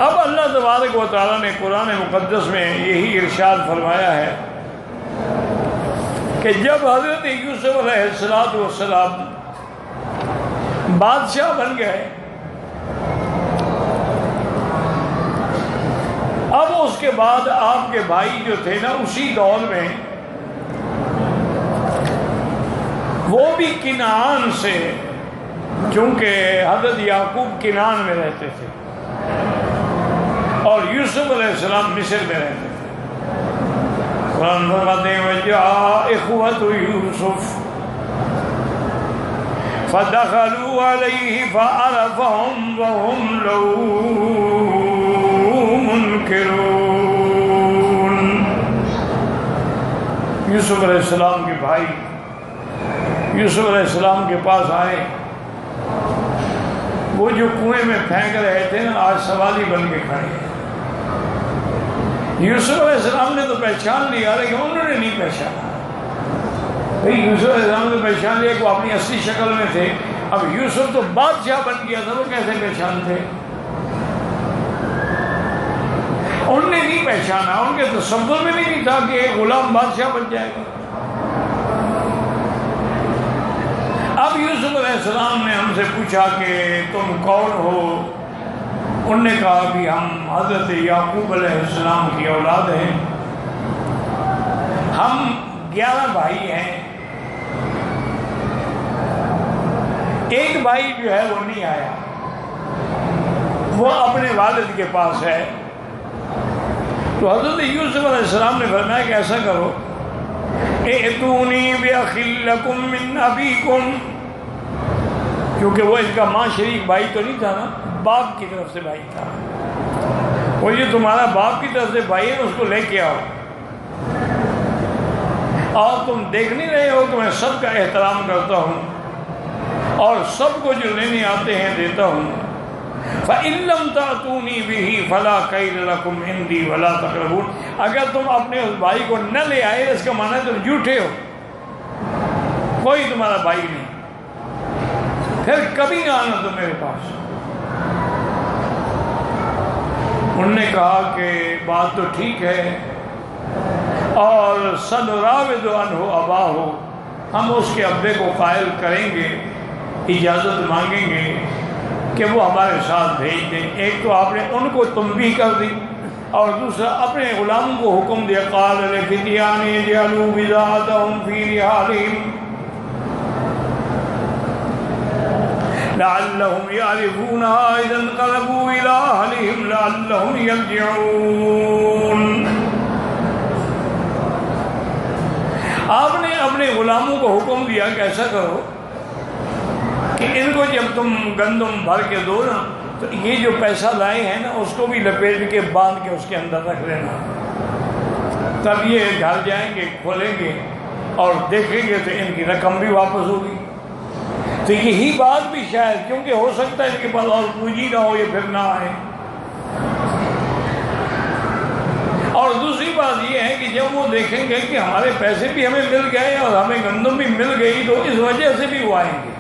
اب اللہ تبارک و تعالیٰ نے قرآن مقدس میں یہی ارشاد فرمایا ہے کہ جب حضرت یوسف علیہ السلام بادشاہ بن گئے، اب اس کے بعد آپ کے بھائی جو تھے نا اسی دور میں وہ بھی کنعان سے، چونکہ حضرت یعقوب کنعان میں رہتے تھے اور یوسف علیہ السلام مصر میں رہتے تھے۔ قرآن فرماتے ہیں وَجَاءَ إِخْوَةُ يُوسُفَ فَدَخَلُوا عَلَيْهِ فَعَرَفَهُمْ وَهُمْ لَهُ مُنْكِرُونَ۔ یوسف علیہ السلام کے بھائی یوسف علیہ السلام کے پاس آئے، وہ جو کنویں میں پھینک رہے تھے نا آج سوالی بن کے کھڑے ہیں۔ یوسف علیہ السلام نے تو پہچان لیا لیکن انہوں نے نہیں پہچانا۔ بھئی یوسف علیہ السلام نے پہچان لیا کہ وہ اپنی اصلی شکل میں تھے، اب یوسف تو بادشاہ بن گیا تھا، وہ کیسے پہچانتے؟ انہوں نے نہیں پہچانا، ان کے تصور میں بھی نہیں تھا کہ ایک غلام بادشاہ بن جائے گا۔ اب یوسف علیہ السلام نے ہم سے پوچھا کہ تم کون ہو؟ انہوں نے کہا کہ ہم حضرت یعقوب علیہ السلام کی اولاد ہیں، ہم 11 بھائی ہیں، ایک بھائی جو ہے وہ نہیں آیا، وہ اپنے والد کے پاس ہے۔ تو حضرت یوسف علیہ السلام نے فرمایا کہ ایسا کرو ائتونی بأخ لکم من ابیکم، کیونکہ وہ ان کا ماں شریک بھائی تو نہیں تھا نا، باپ کی طرف سے بھائی تھا، وہ یہ تمہارا باپ کی طرف سے بھائی ہے، اس کو لے کے آؤ، اور تم دیکھ نہیں رہے ہو کہ میں سب کا احترام کرتا ہوں اور سب کو جو لینے آتے ہیں دیتا ہوں۔ فَإِن لَمْ تَأْتُونِي بِهِ فَلَا كَيْلَ لَكُمْ عِنْدِي وَلَا تَقْرَبُونَ، اگر تم اپنے اس بھائی کو نہ لے آئے اس کا معنی ہے تم جھوٹے ہو، کوئی تمہارا بھائی نہیں، پھر کبھی نہ آنا تم میرے پاس۔ انہوں نے کہا کہ بات تو ٹھیک ہے، اور سَنُرَاوِدُ عَنْهُ أَبَاهُ، ہم اس کے ابے کو قائل کریں گے، اجازت مانگیں گے کہ وہ ہمارے ساتھ بھیج دیں۔ ایک تو آپ نے ان کو تنبیہ کر دی، اور دوسرا اپنے غلاموں کو حکم دیا قال لِفِتْيَانِهِ اجْعَلُوا بِضَاعَتَهُمْ فِي رِحَالِهِمْ لَعَلَّهُمْ يَعْرِفُونَهَا إِذَا انقَلَبُوا إِلَىٰ أَهْلِهِمْ لَعَلَّهُمْ يَرْجِعُونَ۔ آپ نے اپنے غلاموں کو حکم دیا کہ ایسا کرو کہ ان کو جب تم گندم بھر کے دو نا تو یہ جو پیسہ لائے ہیں نا اس کو بھی لپیٹ کے باندھ کے اس کے اندر رکھ لینا، تب یہ گھر جائیں گے کھولیں گے اور دیکھیں گے تو ان کی رقم بھی واپس ہوگی۔ تو یہی بات بھی شاید، کیونکہ ہو سکتا ہے ان کے پاس اور پونجی نہ ہو، یہ پھر نہ آئے۔ اور دوسری بات یہ ہے کہ جب وہ دیکھیں گے کہ ہمارے پیسے بھی ہمیں مل گئے اور ہمیں گندم بھی مل گئی تو اس وجہ سے بھی وہ آئیں گے۔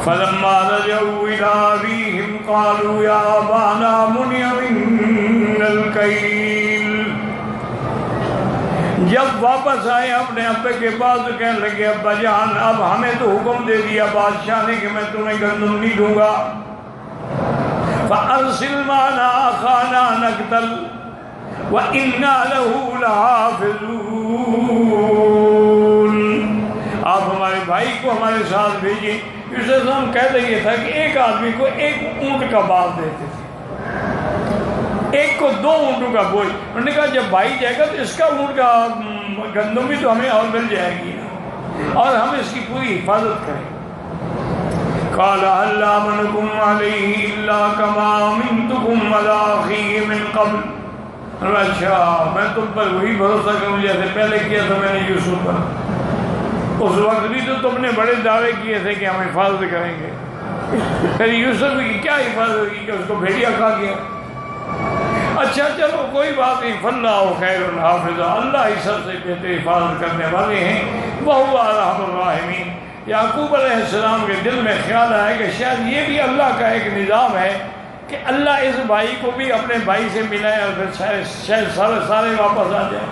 فَلَمَّا رَجَعُوا إِلَىٰ أَبِيهِمْ قَالُوا يَا أَبَانَا مُنِعَ مِنَّا الْكَيْلُ، جب واپس آئے اپنے ابے کے پاس تو کہنے لگے ابا جان اب ہمیں تو حکم دے دیا بادشاہ نے کہ میں تمہیں گندم نہیں دوں گا، فَأَرْسِلْ مَعَنَا أَخَانَا نَقْتَلْ وَإِنَّا لَهُ لَحَافِظُونَ، آپ ہمارے بھائی کو ہمارے ساتھ بھیجیں۔ یوسف علیہ السلام کہتے یہ تھا کہ ایک آدمی کو ایک اونٹ کا باز دیتے تھے، ایک کو 2 اونٹوں کا بوجھ۔ انہوں نے کہا جب بھائی جائے گا تو اس کا اونٹ کا گندم بھی تو ہمیں اور مل جائے گی اور ہم اس کی پوری حفاظت کریں۔ قال هل آمنكم عليه إلا كما أمنتكم على أخيه من قبل، اچھا میں تم پر وہی بھروسہ کروں جیسے پہلے کیا تھا میں نے یوسف پر، اس وقت بھی تو تم نے بڑے دعوے کیے تھے کہ ہم حفاظت کریں گے، پھر یوسف کی کیا حفاظت ہوگی کہ اس کو بھیڑیا کھا گیا؟ اچھا چلو کوئی بات نہیں، فَاللَّهُ خَيْرٌ حَافِظًا، اللہ ہی سب سے بہتر حفاظت کرنے والے ہیں، وَهُوَ أَرْحَمُ الرَّاحِمِينَ، یعقوب علیہ السلام کے دل میں خیال آیا کہ شاید یہ بھی اللہ کا ایک نظام ہے کہ اللہ اس بھائی کو بھی اپنے بھائی سے ملائے اور پھر شاید سارے واپس آ جائیں۔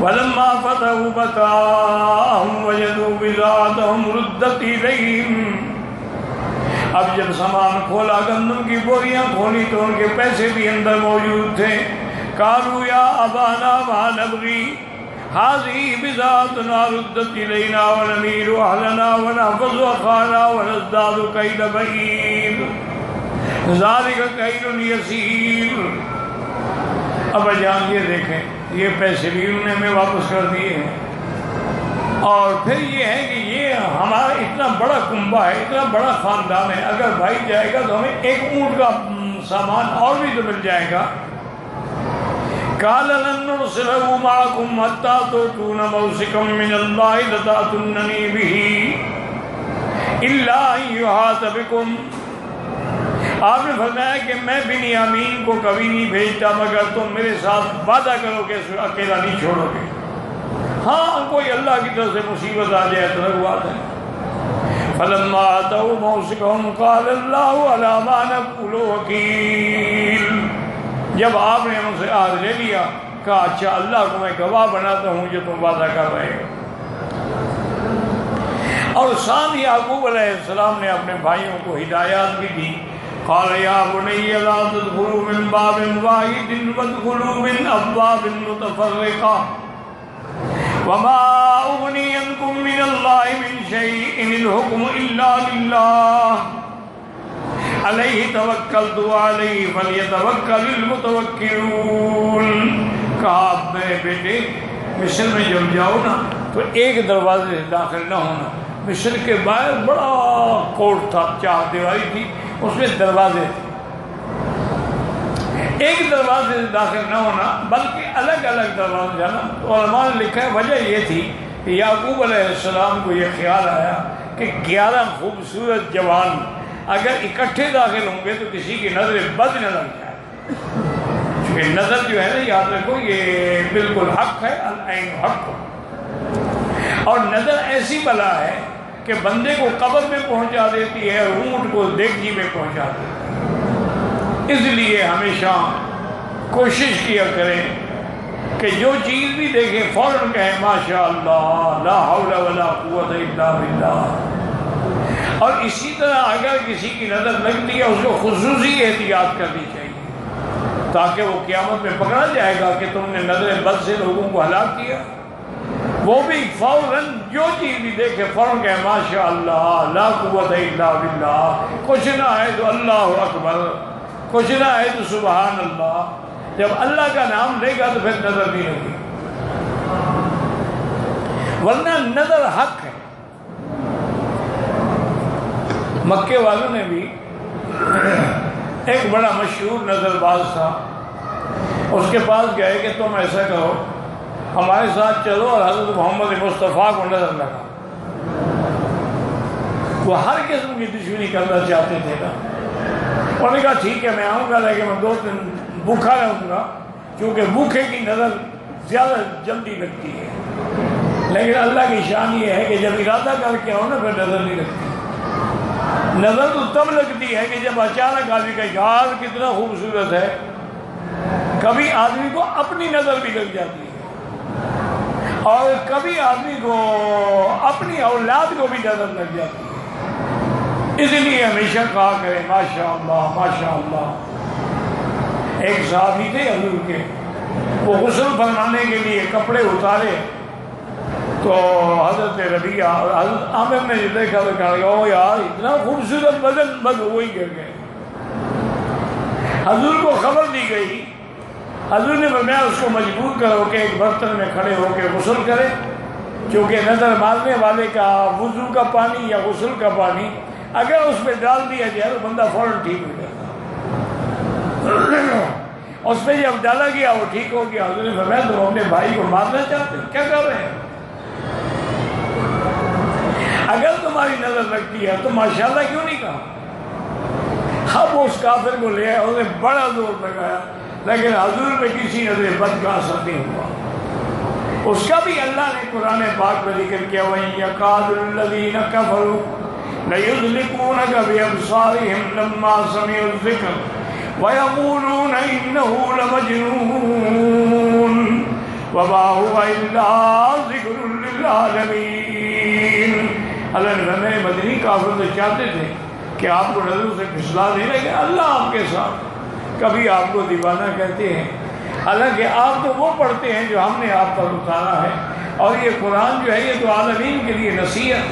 وَلَمَّا فَتَحُوا مَتَاعَهُمْ وَجَدُوا بِضَاعَتَهُمْ رُدَّتْ إِلَيْهِمْ، اب جب سامان کھولا، گندم کی بوریاں کھولی تو ان کے پیسے بھی اندر موجود تھے۔ قالوا یا ابانا ما نبغي هذه بضاعتنا ردت إلينا ونمير أهلنا ونحفظ أخانا ونزداد كيل بعير ذلك كيل يسير۔ ابا جان یہ دیکھیں، یہ پیسے بھی انہوں نے ہمیں واپس کر دیے ہیں، اور پھر یہ ہے کہ یہ ہمارا اتنا بڑا کنبہ ہے، اتنا بڑا خاندان ہے، اگر بھائی جائے گا تو ہمیں ایک اونٹ کا سامان اور بھی تو مل جائے گا۔ قال لن نرسله معكم حتى تؤتون موثقا من الله لتأتونني به إلا أن يحاط بكم۔ آپ نے فرمایا کہ میں بنیامین کو کبھی نہیں بھیجتا مگر تم میرے ساتھ وعدہ کرو کہ اسے اکیلا نہیں چھوڑو گے، ہاں کوئی اللہ کی طرف سے مصیبت آ جائے تو بات ہے۔ فلما آتوا موثقهم قال الله على ما نقول وكيل، جب آپ نے ان سے عہد لے لیا، کہا اچھا اللہ کو میں گواہ بناتا ہوں جو تم وعدہ کر رہے ہو۔ اور ساتھ یعقوب علیہ السلام نے اپنے بھائیوں کو ہدایات بھی دی۔ قال یا بنی لا تدخلوا من باب واحد وادخلوا من ابواب متفرقة وما اغنی عنکم من اللہ من شیء ان الحکم الا للہ علیہ توکلت وعلیہ فلیتوکل المتوکلون۔ کہا میرے بیٹے مصر میں جب جاؤ نا تو ایک دروازے سے داخل نہ ہونا۔ مصر کے باہر بڑا کوٹ تھا، چار دیواری تھی، اس میں دروازے تھے، ایک دروازے سے داخل نہ ہونا بلکہ الگ الگ دروازے جانا۔ تو علماء نے لکھا ہے وجہ یہ تھی کہ یعقوب علیہ السلام کو یہ خیال آیا کہ 11 خوبصورت جوان اگر اکٹھے داخل ہوں گے تو کسی کی نظر بد نہ لگ جائے، کیونکہ نظر جو ہے نا یاد رکھو یہ بالکل حق ہے، العین حق، اور نظر ایسی بلا ہے کہ بندے کو قبر میں پہنچا دیتی ہے، اونٹ کو دیگچی میں پہنچا دیتی ہے۔ اس لیے ہمیشہ کوشش کیا کریں کہ جو چیز بھی دیکھیں فوراً کہیں ماشاء اللہ لا حول ولا قوت الا باللہ۔ اور اسی طرح اگر کسی کی نظر لگتی ہے اس کو خصوصی احتیاط کرنی چاہیے تاکہ وہ قیامت میں پکڑا جائے گا کہ تم نے نظر بد سے لوگوں کو ہلاک کیا۔ وہ بھی فوراً جو چیز بھی دیکھے فوراً کہے ماشاء اللہ لا قوت الا باللہ، کچھ نہ ہے تو اللہ اکبر، کچھ نہ ہے تو سبحان اللہ۔ جب اللہ کا نام لے گا تو پھر نظر نہیں لگے، ورنہ نظر حق ہے۔ مکے والوں نے بھی ایک بڑا مشہور نظر باز تھا، اس کے پاس گئے کہ تم ایسا کرو ہمارے ساتھ چلو اور حضرت محمد مصطفیٰ کو نظر لگا۔ وہ ہر قسم کی دشمنی کرنا چاہتے تھے نا، انہوں نے کہا ٹھیک ہے میں آؤں گا لیکن میں 2 دن بھوکھا رہوں گا، کیونکہ بھوکے کی نظر زیادہ جلدی لگتی ہے، لیکن اللہ کی شان یہ ہے کہ جب ارادہ کر کے آؤ نا پھر نظر نہیں لگتی۔ نظر تو تب لگتی ہے کہ جب اچانک آدمی کا یار کتنا خوبصورت ہے، کبھی آدمی کو اپنی نظر بھی لگ جاتی ہے اور کبھی آدمی کو اپنی اولاد کو بھی نظر لگ جاتی ہے۔ اس لیے ہمیشہ کہا کریں ماشاء اللہ ماشاء اللہ۔ ایک صحابی تھے حضور کے، وہ غسل فرمانے کے لیے کپڑے اتارے تو حضرت ربیعہ اور حضرت عامر نے جو دیکھا تو کہا او یار اتنا خوبصورت بدن، بس وہی گر گئے۔ حضور کو خبر دی گئی، حضور نے فرمایا اس کو مجبور کرو کہ ایک برتن میں کھڑے ہو کے غسل کرے، کیونکہ نظر مارنے والے کا وضو کا پانی یا غسل کا پانی اگر اس پہ ڈال دیا جائے تو بندہ فوراً ٹھیک ہو جاتا، اس پہ جب ڈالا گیا وہ ٹھیک ہو گیا۔ حضور نے فرمایا تم اپنے بھائی کو مارنا چاہتے ہو، کیا کر رہے ہیں؟ اگر تمہاری نظر لگتی ہے تو ماشاءاللہ کیوں نہیں کہا؟ اب اس کافر کو لے آیا، اس نے بڑا زور لگایا لیکن حضور پہ کسی نظر بد کا اثر نہیں ہوا۔ اس کا بھی اللہ نے قرآن پاک میں ذکر کیا وَإِن يَكَادُ الَّذِينَ كَفَرُوا لَيُزْلِقُونَكَ بِأَبْصَارِهِمْ لَمَّا سَمِعُوا الذِّكْرَ وَيَقُولُونَ إِنَّهُ لَمَجْنُونٌ وَمَا هُوَ إِلَّا ذِكْرٌ لِّلْعَالَمِينَ۔ اللہ نے مدنی کافر سے چاہتے تھے کہ آپ کو نظر سے پھسلا دیں، لیکن اللہ آپ کے ساتھ کبھی آپ کو دیوانہ کہتے ہیں، حالانکہ آپ تو وہ پڑھتے ہیں جو ہم نے آپ پر اتارا ہے، اور یہ قرآن جو ہے یہ تو عالمین کے لیے نصیحت